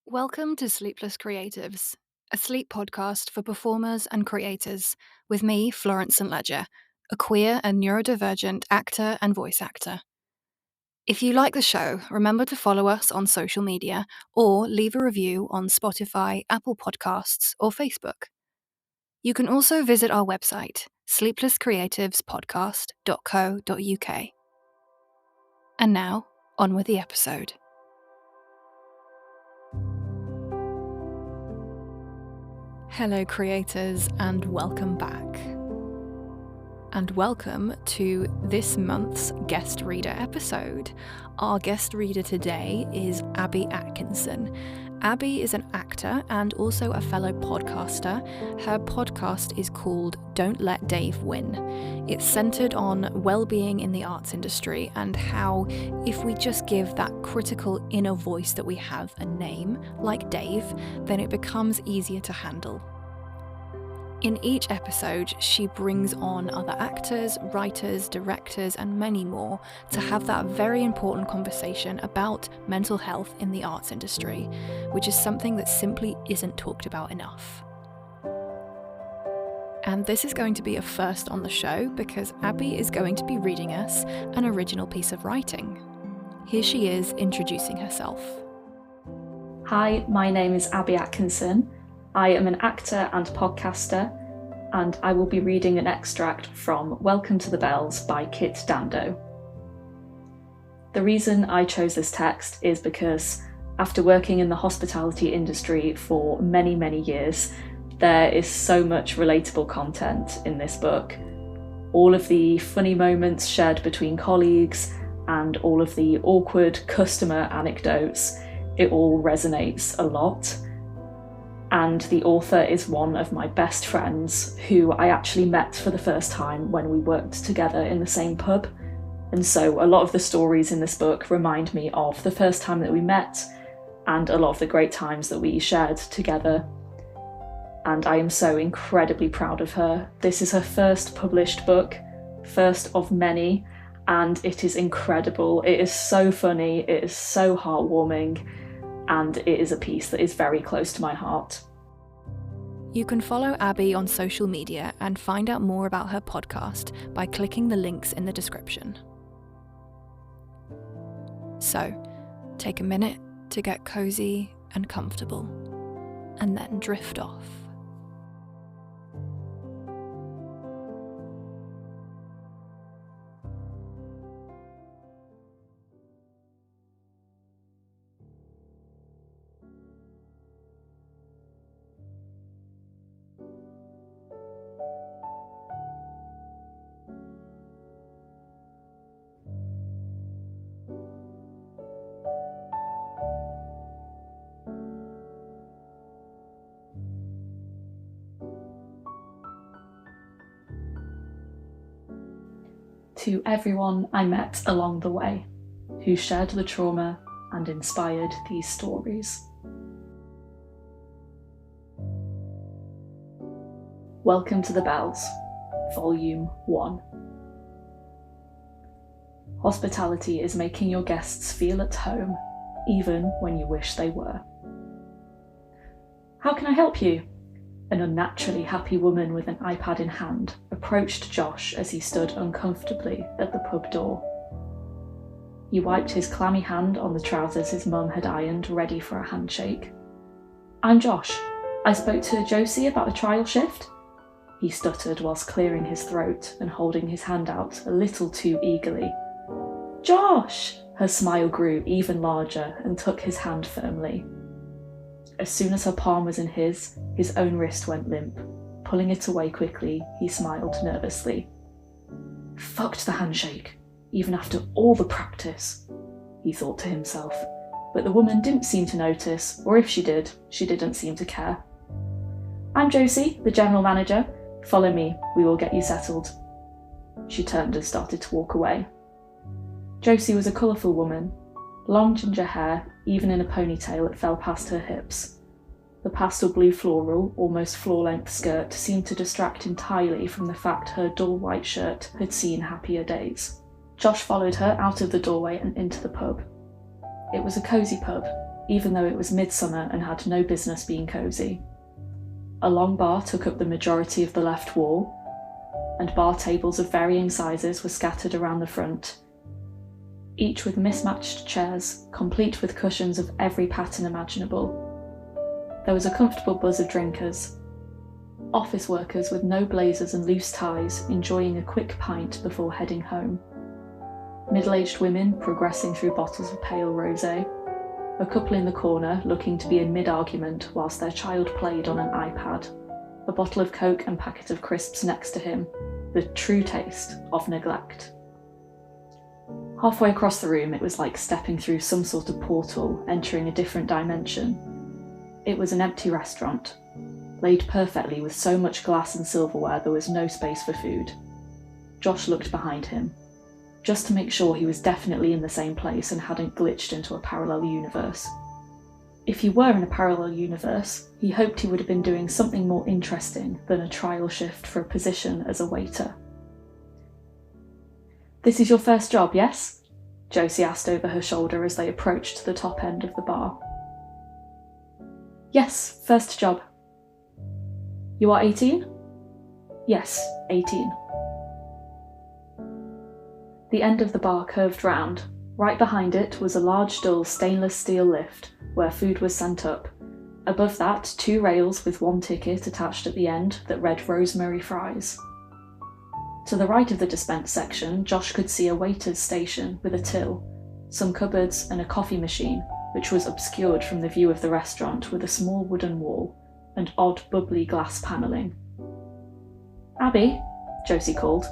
Welcome to Sleepless Creatives, a sleep podcast for performers and creators, with me, Florence St. Ledger, a queer and neurodivergent actor and voice actor. If you like the show, remember to follow us on social media or leave a review on Spotify, Apple Podcasts, or Facebook. You can also visit our website, sleeplesscreativespodcast.co.uk. And now, on with the episode. Hello, creators, and welcome back. And welcome to this month's guest reader episode. Our guest reader today is Abby Atkinson. Abby is an actor and also a fellow podcaster. Her podcast is called Don't Let Dave Win. It's centered on well-being in the arts industry and how if we just give that critical inner voice that we have a name, like Dave, then it becomes easier to handle. In each episode, she brings on other actors, writers, directors, and many more to have that very important conversation about mental health in the arts industry, which is something that simply isn't talked about enough. And this is going to be a first on the show because Abby is going to be reading us an original piece of writing. Here she is introducing herself. Hi, my name is Abby Atkinson. I am an actor and podcaster, and I will be reading an extract from Welcome to the Bells by Kit Dando. The reason I chose this text is because after working in the hospitality industry for many, many years, there is so much relatable content in this book. All of the funny moments shared between colleagues and all of the awkward customer anecdotes, it all resonates a lot. And the author is one of my best friends who I actually met for the first time when we worked together in the same pub. And so a lot of the stories in this book remind me of the first time that we met and a lot of the great times that we shared together. And I am so incredibly proud of her. This is her first published book, first of many, and it is incredible. It is so funny, it is so heartwarming, and it is a piece that is very close to my heart. You can follow Abby on social media and find out more about her podcast by clicking the links in the description. So, take a minute to get cozy and comfortable, and then drift off. To everyone I met along the way, who shared the trauma and inspired these stories. Welcome to the Bells, Volume 1. Hospitality is making your guests feel at home, even when you wish they were. How can I help you? An unnaturally happy woman with an iPad in hand approached Josh as he stood uncomfortably at the pub door. He wiped his clammy hand on the trousers his mum had ironed, ready for a handshake. I'm Josh. I spoke to Josie about a trial shift. He stuttered whilst clearing his throat and holding his hand out a little too eagerly. Josh! Her smile grew even larger and took his hand firmly. As soon as her palm was in his own wrist went limp. Pulling it away quickly, he smiled nervously. Fucked the handshake, even after all the practice, he thought to himself. But the woman didn't seem to notice, or if she did, she didn't seem to care. I'm Josie, the general manager. Follow me, we will get you settled. She turned and started to walk away. Josie was a colourful woman. Long ginger hair, even in a ponytail that fell past her hips. The pastel blue floral, almost floor-length skirt seemed to distract entirely from the fact her dull white shirt had seen happier days. Josh followed her out of the doorway and into the pub. It was a cosy pub, even though it was midsummer and had no business being cosy. A long bar took up the majority of the left wall, and bar tables of varying sizes were scattered around the front, each with mismatched chairs, complete with cushions of every pattern imaginable. There was a comfortable buzz of drinkers, office workers with no blazers and loose ties enjoying a quick pint before heading home, middle-aged women progressing through bottles of pale rosé, a couple in the corner looking to be in mid-argument whilst their child played on an iPad, a bottle of Coke and packet of crisps next to him, the true taste of neglect. Halfway across the room, it was like stepping through some sort of portal, entering a different dimension. It was an empty restaurant, laid perfectly with so much glass and silverware there was no space for food. Josh looked behind him, just to make sure he was definitely in the same place and hadn't glitched into a parallel universe. If he were in a parallel universe, he hoped he would have been doing something more interesting than a trial shift for a position as a waiter. "This is your first job, yes?" Josie asked over her shoulder as they approached the top end of the bar. "Yes, first job." "You are 18? "Yes, 18. The end of the bar curved round. Right behind it was a large dull stainless steel lift where food was sent up. Above that, 2 rails with 1 ticket attached at the end that read rosemary fries. To the right of the dispense section, Josh could see a waiter's station with a till, some cupboards and a coffee machine, which was obscured from the view of the restaurant with a small wooden wall and odd bubbly glass panelling. "Abby," Josie called.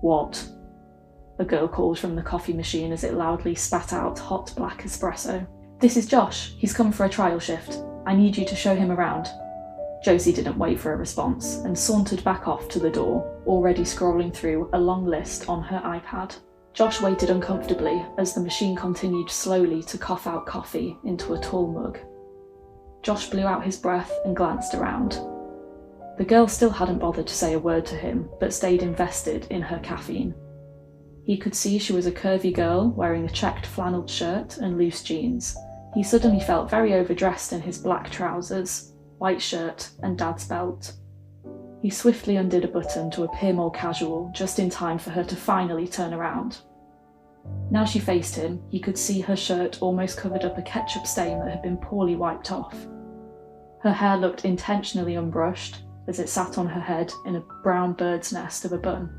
"What?" a girl called from the coffee machine as it loudly spat out hot black espresso. "This is Josh. He's come for a trial shift. I need you to show him around." Josie didn't wait for a response and sauntered back off to the door, already scrolling through a long list on her iPad. Josh waited uncomfortably as the machine continued slowly to cough out coffee into a tall mug. Josh blew out his breath and glanced around. The girl still hadn't bothered to say a word to him, but stayed invested in her caffeine. He could see she was a curvy girl wearing a checked flannel shirt and loose jeans. He suddenly felt very overdressed in his black trousers, white shirt and dad's belt. He swiftly undid a button to appear more casual, just in time for her to finally turn around. Now she faced him, he could see her shirt almost covered up a ketchup stain that had been poorly wiped off. Her hair looked intentionally unbrushed as it sat on her head in a brown bird's nest of a bun.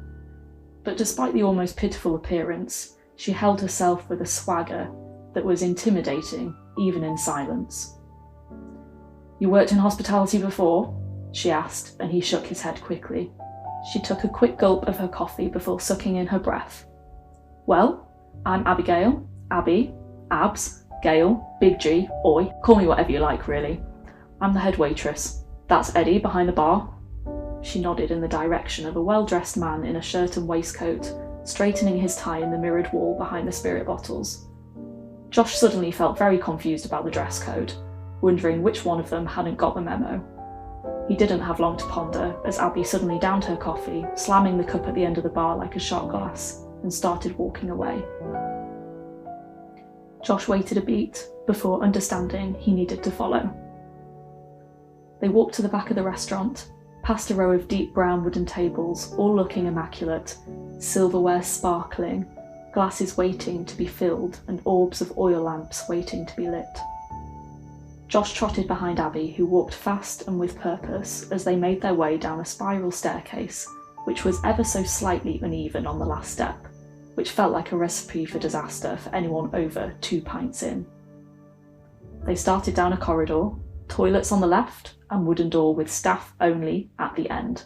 But despite the almost pitiful appearance, she held herself with a swagger that was intimidating, even in silence. "You worked in hospitality before?" she asked, and he shook his head quickly. She took a quick gulp of her coffee before sucking in her breath. "Well, I'm Abigail, Abby, Abs, Gail, Big G, Oi, call me whatever you like really. I'm the head waitress. That's Eddie behind the bar." She nodded in the direction of a well-dressed man in a shirt and waistcoat, straightening his tie in the mirrored wall behind the spirit bottles. Josh suddenly felt very confused about the dress code, wondering which one of them hadn't got the memo. He didn't have long to ponder as Abby suddenly downed her coffee, slamming the cup at the end of the bar like a shot glass, and started walking away. Josh waited a beat before understanding he needed to follow. They walked to the back of the restaurant, past a row of deep brown wooden tables, all looking immaculate, silverware sparkling, glasses waiting to be filled and orbs of oil lamps waiting to be lit. Josh trotted behind Abby, who walked fast and with purpose as they made their way down a spiral staircase, which was ever so slightly uneven on the last step, which felt like a recipe for disaster for anyone over 2 pints in. They started down a corridor, toilets on the left, and wooden door with staff only at the end.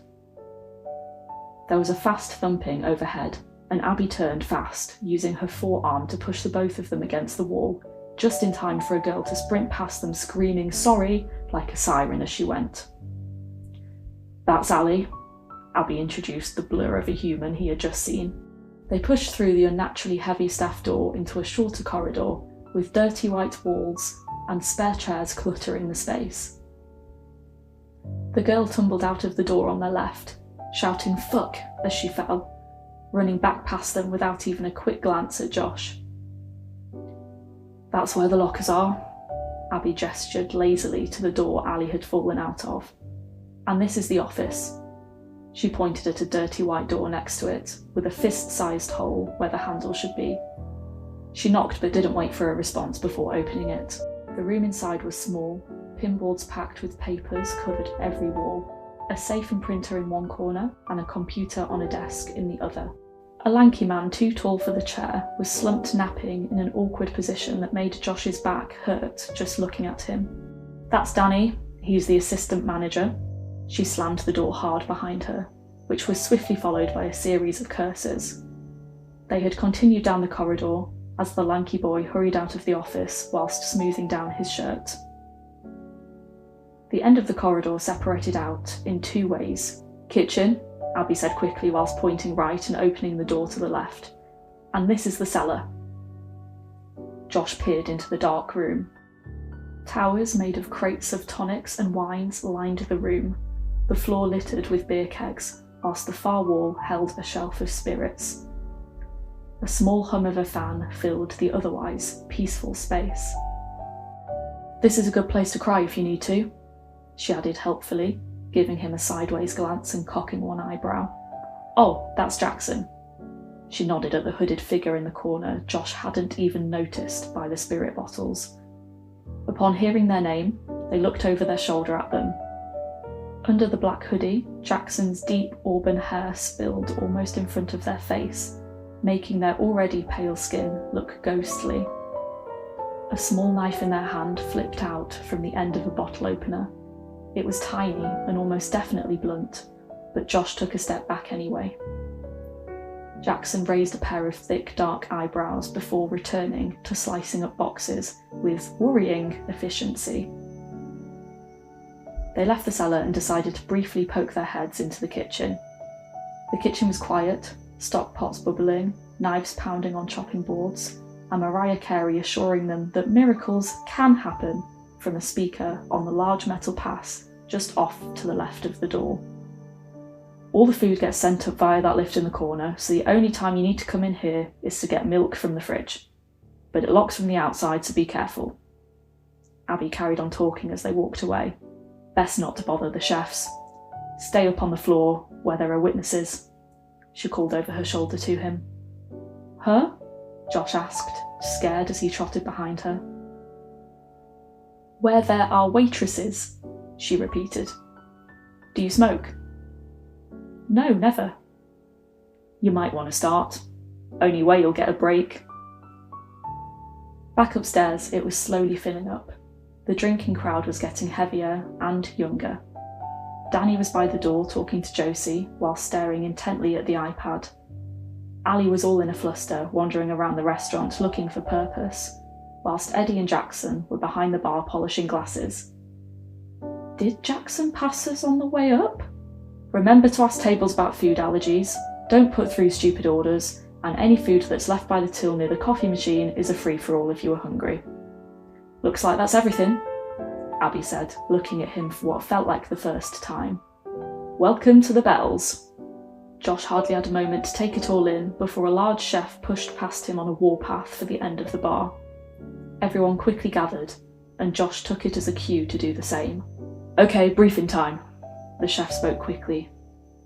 There was a fast thumping overhead, and Abby turned fast, using her forearm to push the both of them against the wall, just in time for a girl to sprint past them screaming sorry like a siren as she went. "That's Ali," Abby introduced the blur of a human he had just seen. They pushed through the unnaturally heavy staff door into a shorter corridor with dirty white walls and spare chairs cluttering the space. The girl tumbled out of the door on their left, shouting "fuck" as she fell, running back past them without even a quick glance at Josh. "That's where the lockers are," Abby gestured lazily to the door Ali had fallen out of. "And this is the office." She pointed at a dirty white door next to it, with a fist-sized hole where the handle should be. She knocked but didn't wait for a response before opening it. The room inside was small, pinboards packed with papers covered every wall, a safe and printer in one corner, and a computer on a desk in the other. A lanky man too tall for the chair was slumped napping in an awkward position that made Josh's back hurt just looking at him. "That's Danny, he's the assistant manager." She slammed the door hard behind her, which was swiftly followed by a series of curses. They had continued down the corridor as the lanky boy hurried out of the office whilst smoothing down his shirt. The end of the corridor separated out in two ways. "Kitchen," Abby said quickly whilst pointing right and opening the door to the left. "And this is the cellar." Josh peered into the dark room. Towers made of crates of tonics and wines lined the room, the floor littered with beer kegs, whilst the far wall held a shelf of spirits. A small hum of a fan filled the otherwise peaceful space. "This is a good place to cry if you need to," she added helpfully, giving him a sideways glance and cocking one eyebrow. "Oh, that's Jackson." She nodded at the hooded figure in the corner Josh hadn't even noticed by the spirit bottles. Upon hearing their name, they looked over their shoulder at them. Under the black hoodie, Jackson's deep auburn hair spilled almost in front of their face, making their already pale skin look ghostly. A small knife in their hand flipped out from the end of a bottle opener. It was tiny and almost definitely blunt, but Josh took a step back anyway. Jackson raised a pair of thick, dark eyebrows before returning to slicing up boxes with worrying efficiency. They left the cellar and decided to briefly poke their heads into the kitchen. The kitchen was quiet, stock pots bubbling, knives pounding on chopping boards, and Mariah Carey assuring them that miracles can happen from a speaker on the large metal pass just off to the left of the door. "All the food gets sent up via that lift in the corner, so the only time you need to come in here is to get milk from the fridge. But it locks from the outside, so be careful." Abby carried on talking as they walked away. "Best not to bother the chefs. Stay up on the floor where there are witnesses," she called over her shoulder to him. "Huh?" Josh asked, scared as he trotted behind her. "Where there are waitresses," she repeated. "Do you smoke?" "No, never." "You might want to start. Only way you'll get a break." Back upstairs, it was slowly filling up. The drinking crowd was getting heavier and younger. Danny was by the door talking to Josie while staring intently at the iPad. Ali was all in a fluster, wandering around the restaurant looking for purpose, whilst Eddie and Jackson were behind the bar polishing glasses. "Did Jackson pass us on the way up?" "Remember to ask tables about food allergies, don't put through stupid orders, and any food that's left by the till near the coffee machine is a free-for-all if you are hungry." "Looks like that's everything," Abby said, looking at him for what felt like the first time. "Welcome to the Bells." Josh hardly had a moment to take it all in before a large chef pushed past him on a warpath for the end of the bar. Everyone quickly gathered, and Josh took it as a cue to do the same. "Okay, briefing time." The chef spoke quickly.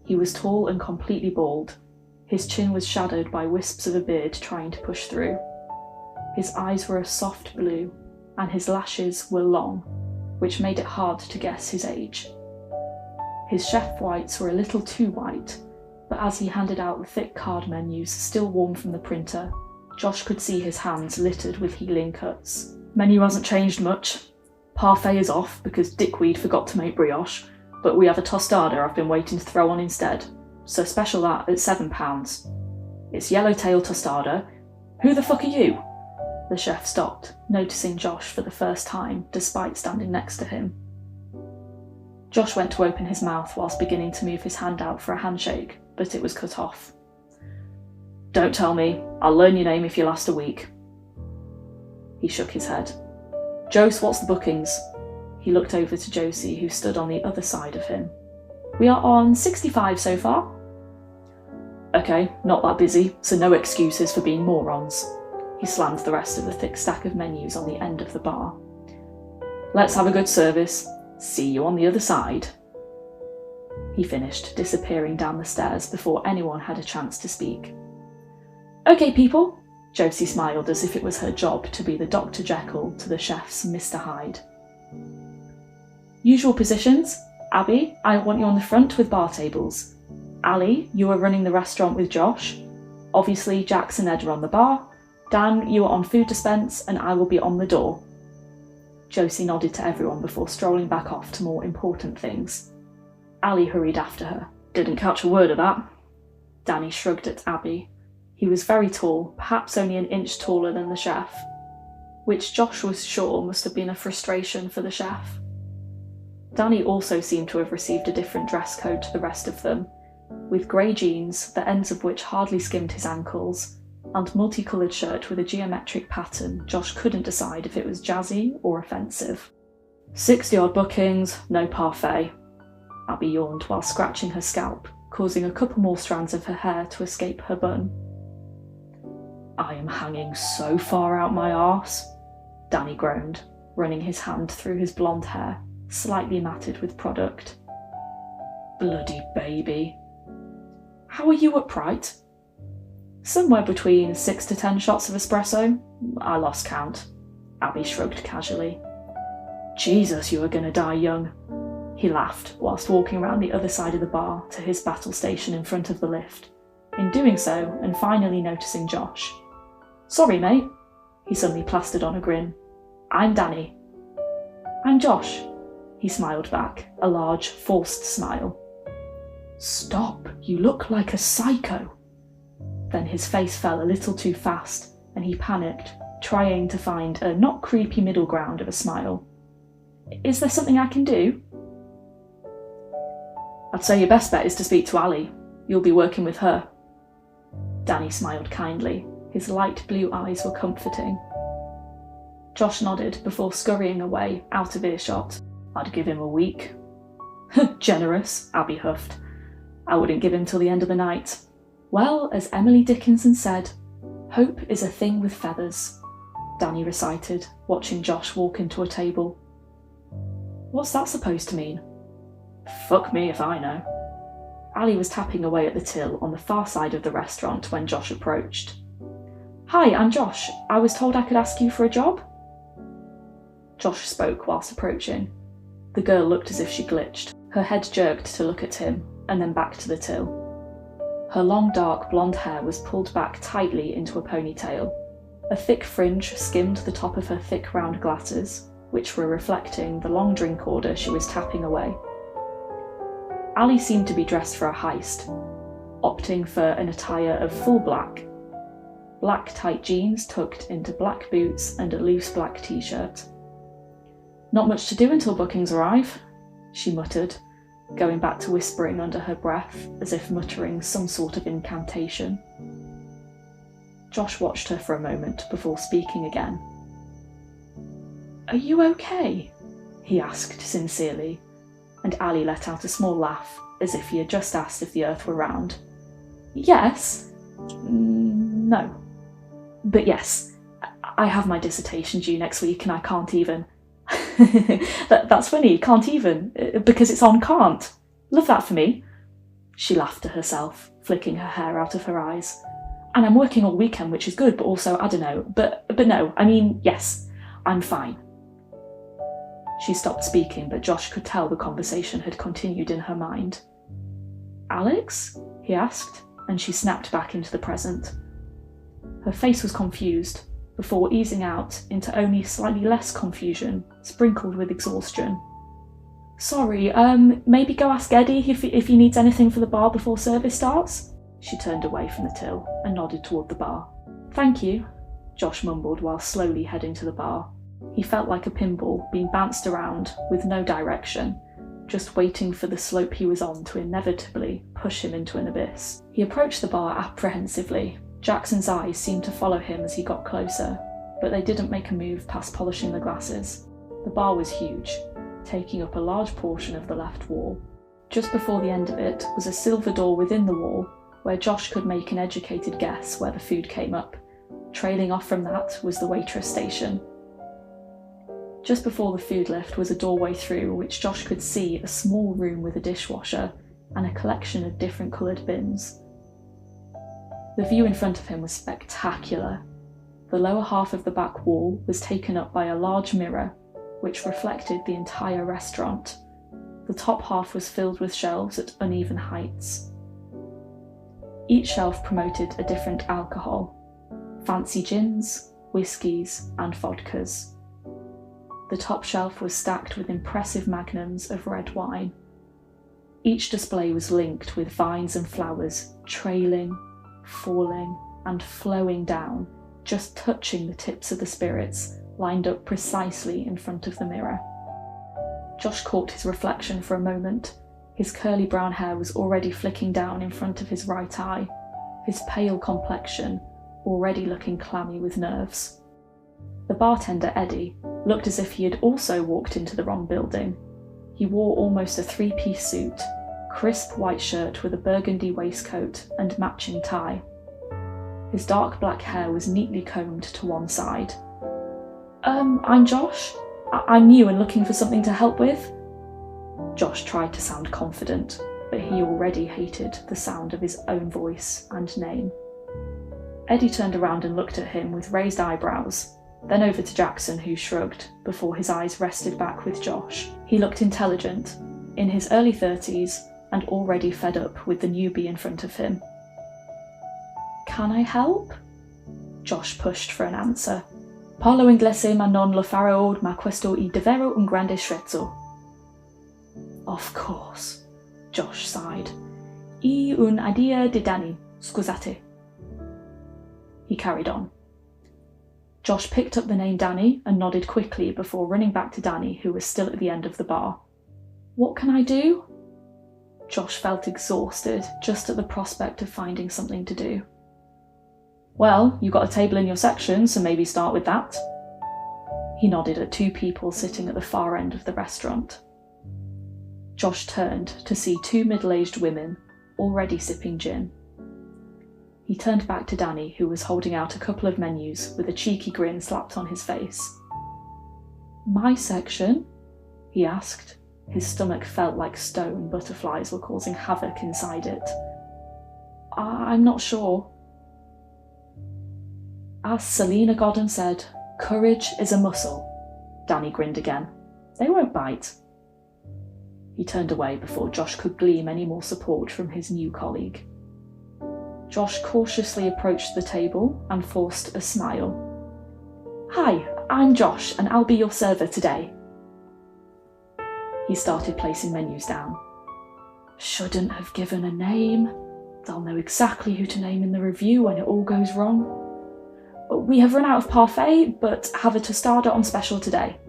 He was tall and completely bald. His chin was shadowed by wisps of a beard trying to push through. His eyes were a soft blue, and his lashes were long, which made it hard to guess his age. His chef whites were a little too white, but as he handed out the thick card menus still warm from the printer, Josh could see his hands littered with healing cuts. "Menu hasn't changed much. Parfait is off because Dickweed forgot to make brioche, but we have a tostada I've been waiting to throw on instead, so special that at £7. It's yellowtail tostada. Who the fuck are you?" The chef stopped, noticing Josh for the first time, despite standing next to him. Josh went to open his mouth whilst beginning to move his hand out for a handshake, but it was cut off. "Don't tell me. I'll learn your name if you last a week." He shook his head. "Jose, what's the bookings?" He looked over to Josie, who stood on the other side of him. "We are on 65 so far." "Okay, not that busy, so no excuses for being morons." He slammed the rest of the thick stack of menus on the end of the bar. Let's have a good service. See you on the other side. He finished, disappearing down the stairs before anyone had a chance to speak. Okay, people. Josie smiled as if it was her job to be the Dr. Jekyll to the chef's Mr. Hyde. Usual positions. Abby, I want you on the front with bar tables. Ali, you are running the restaurant with Josh. Obviously, Jax and Ed are on the bar. Dan, you are on food dispense, and I will be on the door. Josie nodded to everyone before strolling back off to more important things. Ali hurried after her. Didn't catch a word of that. Danny shrugged at Abby. He was very tall, perhaps only an inch taller than the chef, which Josh was sure must have been a frustration for the chef. Danny also seemed to have received a different dress code to the rest of them, with grey jeans, the ends of which hardly skimmed his ankles, and multicoloured shirt with a geometric pattern. Josh couldn't decide if it was jazzy or offensive. 60-odd bookings, no parfait. Abby yawned while scratching her scalp, causing a couple more strands of her hair to escape her bun. I am hanging so far out my arse, Danny groaned, running his hand through his blonde hair, slightly matted with product. Bloody baby. How are you upright? Somewhere between 6 to 10 shots of espresso. I lost count. Abby shrugged casually. Jesus, you are gonna die young. He laughed whilst walking around the other side of the bar to his battle station in front of the lift. In doing so, and finally noticing Josh. Sorry, mate. He suddenly plastered on a grin. I'm Danny. I'm Josh. He smiled back, a large, forced smile. Stop, you look like a psycho. Then his face fell a little too fast, and he panicked, trying to find a not creepy middle ground of a smile. Is there something I can do? I'd say your best bet is to speak to Ali. You'll be working with her. Danny smiled kindly. His light blue eyes were comforting. Josh nodded before scurrying away, out of earshot. I'd give him a week. Generous, Abby huffed. I wouldn't give him till the end of the night. Well, as Emily Dickinson said, hope is a thing with feathers, Danny recited, watching Josh walk into a table. What's that supposed to mean? Fuck me if I know. Ali was tapping away at the till on the far side of the restaurant when Josh approached. Hi, I'm Josh. I was told I could ask you for a job? Josh spoke whilst approaching. The girl looked as if she glitched. Her head jerked to look at him, and then back to the till. Her long dark blonde hair was pulled back tightly into a ponytail. A thick fringe skimmed the top of her thick round glasses, which were reflecting the long drink order she was tapping away. Ali seemed to be dressed for a heist, opting for an attire of full black. Black tight jeans tucked into black boots and a loose black t-shirt. Not much to do until bookings arrive, she muttered, going back to whispering under her breath as if muttering some sort of incantation. Josh watched her for a moment before speaking again. Are you okay? He asked sincerely, and Ali let out a small laugh as if he had just asked if the earth were round. Yes. No. But yes, I have my dissertation due next week and I can't even. That's funny, can't even, because it's on can't. Love that for me. She laughed to herself, flicking her hair out of her eyes. And I'm working all weekend, which is good, but also, I don't know, but no, I mean, yes, I'm fine. She stopped speaking, but Josh could tell the conversation had continued in her mind. Alex? He asked, and she snapped back into the present. Her face was confused, before easing out into only slightly less confusion, sprinkled with exhaustion. Sorry, maybe go ask Eddie if he needs anything for the bar before service starts? She turned away from the till and nodded toward the bar. Thank you, Josh mumbled while slowly heading to the bar. He felt like a pinball being bounced around with no direction, just waiting for the slope he was on to inevitably push him into an abyss. He approached the bar apprehensively. Jackson's eyes seemed to follow him as he got closer, but they didn't make a move past polishing the glasses. The bar was huge, taking up a large portion of the left wall. Just before the end of it was a silver door within the wall, where Josh could make an educated guess where the food came up. Trailing off from that was the waitress station. Just before the food lift was a doorway through which Josh could see a small room with a dishwasher and a collection of different coloured bins. The view in front of him was spectacular. The lower half of the back wall was taken up by a large mirror which reflected the entire restaurant. The top half was filled with shelves at uneven heights. Each shelf promoted a different alcohol: fancy gins, whiskies, and vodkas. The top shelf was stacked with impressive magnums of red wine. Each display was linked with vines and flowers trailing, falling, and flowing down, just touching the tips of the spirits lined up precisely in front of the mirror. Josh caught his reflection for a moment. His curly brown hair was already flicking down in front of his right eye, his pale complexion already looking clammy with nerves. The bartender, Eddie, looked as if he had also walked into the wrong building. He wore almost a three-piece suit, crisp white shirt with a burgundy waistcoat and matching tie. His dark black hair was neatly combed to one side. I'm Josh. I'm new and looking for something to help with." Josh tried to sound confident, but he already hated the sound of his own voice and name. Eddie turned around and looked at him with raised eyebrows, then over to Jackson, who shrugged before his eyes rested back with Josh. He looked intelligent, in his early 30s, and already fed up with the newbie in front of him. "Can I help?" Josh pushed for an answer. "Parlo inglese ma non lo farò, ma questo è davvero un grande scherzo." "Of course," Josh sighed. "È un'idea di Danny, scusate." He carried on. Josh picked up the name Danny and nodded quickly before running back to Danny, who was still at the end of the bar. "What can I do?" Josh felt exhausted just at the prospect of finding something to do. "Well, you've got a table in your section, so maybe start with that." He nodded at two people sitting at the far end of the restaurant. Josh turned to see two middle-aged women already sipping gin. He turned back to Danny, who was holding out a couple of menus with a cheeky grin slapped on his face. "My section?" he asked. His stomach felt like stone butterflies were causing havoc inside it. "I'm not sure." "As Selena Godden said, courage is a muscle." Danny grinned again. "They won't bite." He turned away before Josh could glean any more support from his new colleague. Josh cautiously approached the table and forced a smile. "Hi, I'm Josh and I'll be your server today." He started placing menus down. "Shouldn't have given a name. They'll know exactly who to name in the review when it all goes wrong. We have run out of parfait, but have a tostada on special today."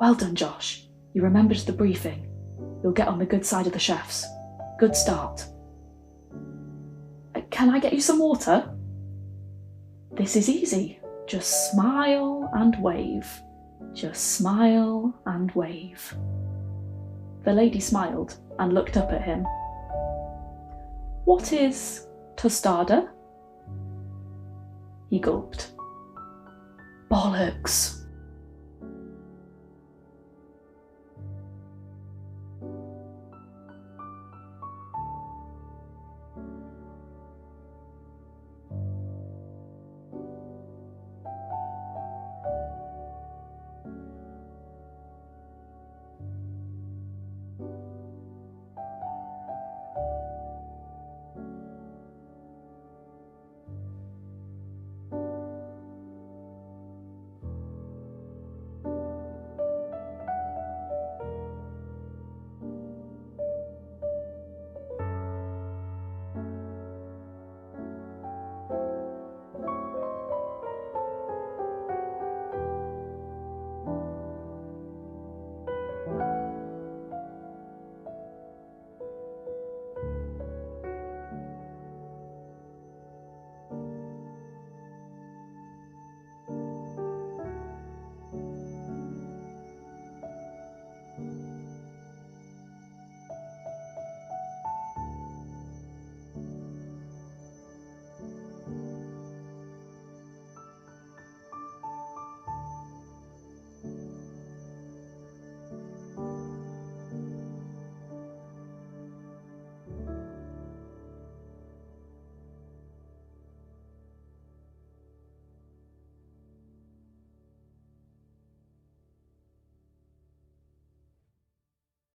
"Well done, Josh. You remembered the briefing. You'll get on the good side of the chefs. Good start." "Can I get you some water?" "This is easy. Just smile and wave. Just smile and wave." The lady smiled and looked up at him. "What is tostada?" He gulped. "Bollocks."